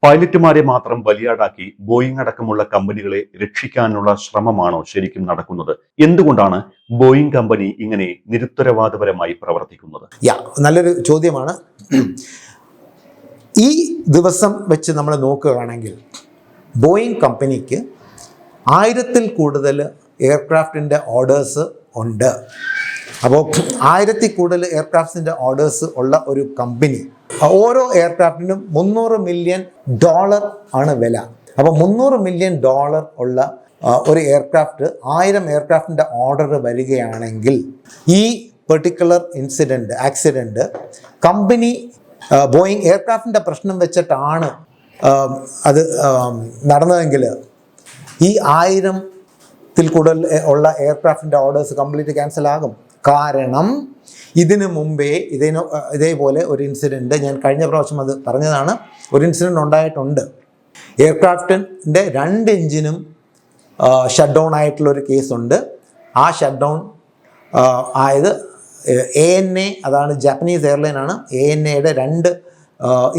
പൈലറ്റുമാരെ മാത്രം ബലിയാടാക്കി ബോയിങ് അടക്കമുള്ള കമ്പനികളെ രക്ഷിക്കാനുള്ള ശ്രമമാണോ ശരിക്കും നടക്കുന്നത്? എന്തുകൊണ്ടാണ് ബോയിങ് കമ്പനി ഇങ്ങനെ നിരുത്തരവാദപരമായി പ്രവർത്തിക്കുന്നത്? നല്ലൊരു ചോദ്യമാണ്. ഈ ദിവസം വെച്ച് നമ്മൾ നോക്കുകയാണെങ്കിൽ ബോയിങ് കമ്പനിക്ക് 1000-ൽ കൂടുതൽ എയർക്രാഫ്റ്റിൻ്റെ ഓർഡേഴ്സ് ഉണ്ട്. അപ്പോൾ 1000-ൽ കൂടുതൽ എയർക്രാഫ്റ്റ്സിൻ്റെ ഓർഡേഴ്സ് ഉള്ള ഒരു കമ്പനി, ഓരോ എയർക്രാഫ്റ്റിനും $300 മില്യൺ ആണ് വില. അപ്പോൾ $300 മില്യൺ ഉള്ള ഒരു എയർക്രാഫ്റ്റ് 1000 എയർക്രാഫ്റ്റിൻ്റെ ഓർഡർ വരികയാണെങ്കിൽ ഈ പെർട്ടിക്കുലർ ആക്സിഡൻറ്റ് കമ്പനി ബോയിങ് എയർക്രാഫ്റ്റിൻ്റെ പ്രശ്നം വെച്ചിട്ടാണ് അത് നടന്നതെങ്കിൽ ഈ 1000-ൽ കൂടുതൽ ഉള്ള എയർക്രാഫ്റ്റിൻ്റെ ഓർഡേഴ്സ് കംപ്ലീറ്റ് ക്യാൻസൽ ആകും. കാരണം ഇതിനു മുമ്പേ ഇതേപോലെ ഒരു ഇൻസിഡൻറ്റ്, ഞാൻ കഴിഞ്ഞ പ്രാവശ്യം അത് പറഞ്ഞതാണ്, ഒരു ഇൻസിഡൻറ്റ് ഉണ്ടായിട്ടുണ്ട്. എയർക്രാഫ്റ്റിൻ്റെ 2 എഞ്ചിനും ഷട്ട് ഡൗൺ ആയിട്ടുള്ളൊരു കേസുണ്ട്. ആ ഷട്ട് ഡൗൺ ആയത് ANA, അതാണ് ജാപ്പനീസ് എയർലൈനാണ്. ANAയുടെ 2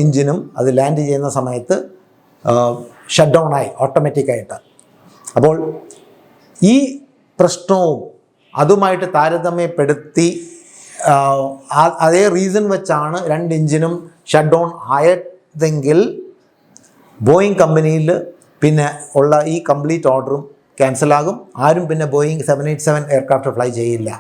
എഞ്ചിനും അത് ലാൻഡ് ചെയ്യുന്ന സമയത്ത് ഷട്ട് ഡൗൺ ആയി ഓട്ടോമാറ്റിക്കായിട്ട്. അപ്പോൾ ഈ പ്രശ്നവും അതുമായിട്ട് താരതമ്യപ്പെടുത്തി അതേ റീസൺ വെച്ചാണ് 2 എഞ്ചിനും ഷട്ട് ഡൗൺ ആയതെങ്കിൽ ബോയിങ് കമ്പനിയിൽ പിന്നെ ഉള്ള ഈ കംപ്ലീറ്റ് ഓർഡറും ക്യാൻസലാകും. ആരും പിന്നെ ബോയിങ് 787 എയർക്രാഫ്റ്റ് ഫ്ലൈ ചെയ്യില്ല.